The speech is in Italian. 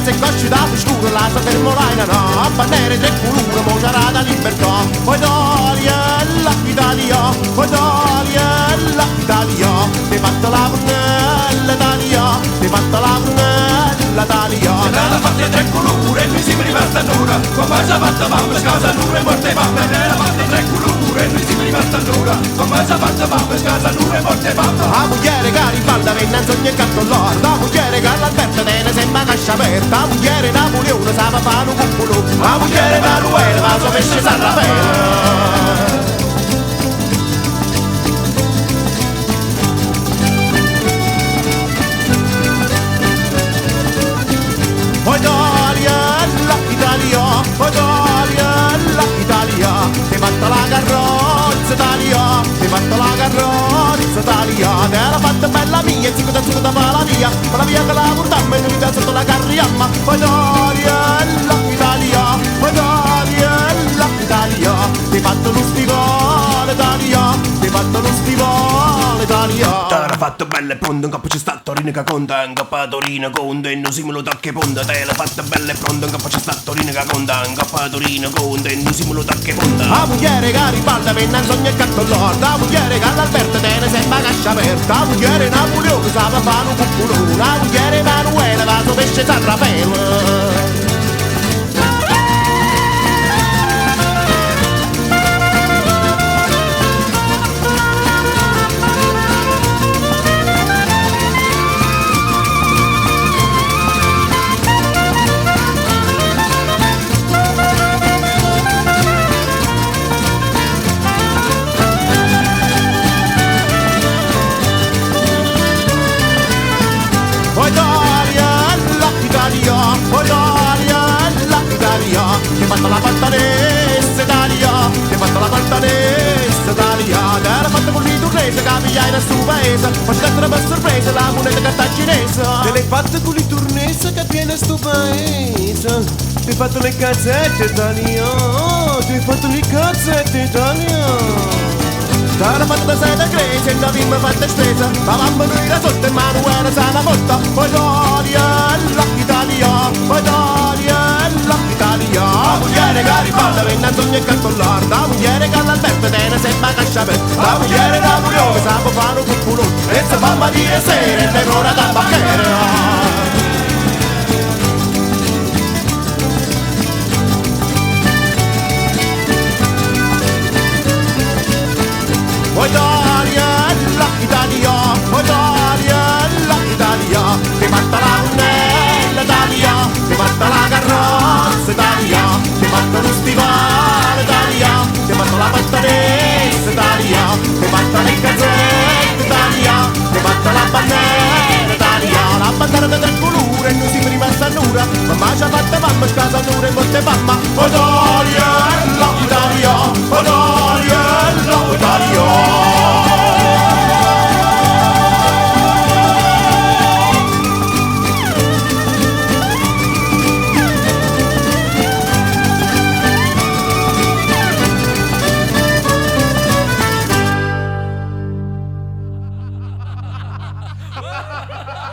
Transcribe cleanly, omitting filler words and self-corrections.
se cosci da scuro, la sta fermo l'aina, no, a bannere tre culure, mo sarà la libertà. Poi Italia, Italia, poi Italia, Italia, ti fatto la prunella, Italia, ti fatto la prunella, Italia. Nella patria tre colore, noi siamo rimasti a nulla, come ci ha fatto mamma, scasa nulla e morte mamma. Nella patria tre colore, noi siamo rimasti a nulla, come ci ha fatto mamma, scasa nulla e morte mamma. La mugliere Garibalda venne in sogno e canto l'oro, la mugliere Carlalberta tene sembra cascia aperta, la mugliere Napoleone sa fare un cuppolo, la mugliere Manuela va so pesce San Raffaele. Poi Italia, poi Italia, ti fatta la carrozza Italia, ti fatta la carrozza Italia, te l'ha fatta bella mia, e zucco da fa la via, ma la via che la portammo e noi da sotto la carriamma. Poi Italia, poi Italia, ti fatta lo stivale Italia, ti fatta lo stivale Italia. T'era fatto belle pronte, in capo c'è sta Torino che conta, in capo a Torino conta, e non simulo tacche ponte. Te l'ha fatta belle pronte, in capo c'è sta Torino che conta, in capo a Torino conta, e non simulo tacche ponte. La mugliere Garibalda venne in sogno e canto l'oro, la mugliere Carlalberta tene sembra cascia aperta, la mugliere Napoleone sa fare un cuppolo, la mugliere Emanuele va so pesce San Raffaele. Ti fatto la pantanessa Italia, ti fatto la pantanessa Italia, te l'ha fatta con l'iturrese che pigliai nel suo paese, poi ci dato per sorpresa la moneta cartaginese. Te l'hai fatta con l'iturrese che viene nel suo paese, ti hai fatto le cazzette Italia, ti hai fatto le cazzette Italia. T'era fatta da sede grezia e da prima fatta spesa, la mamma noi era sotto e Manuela sa una volta. Poi Italia, poi Italia, la mugliere Garibalda venne in sogno e canto l'oro, la mugliere Carlalberta tene sembra cascia aperta, la mugliere Napoleone sa fare un cuppolo, e se mamma dire sera e l'errore da bacchera. Poi Italia, poi Italia, ti fatta la prunella Italia, ti fatta la carrozza Italia, ti fatta lo stivale Italia, ti fatta la pantanessa Italia, ti fatta le cazzette Italia, ti fatta la bandiera Italia, la bandiera di tre colori e noi siamo rimasti a nulla, mamma ci ha fatta mamma, scasa nulla e molte mamma. Poi Italia, poi Italia. Ha ha ha ha!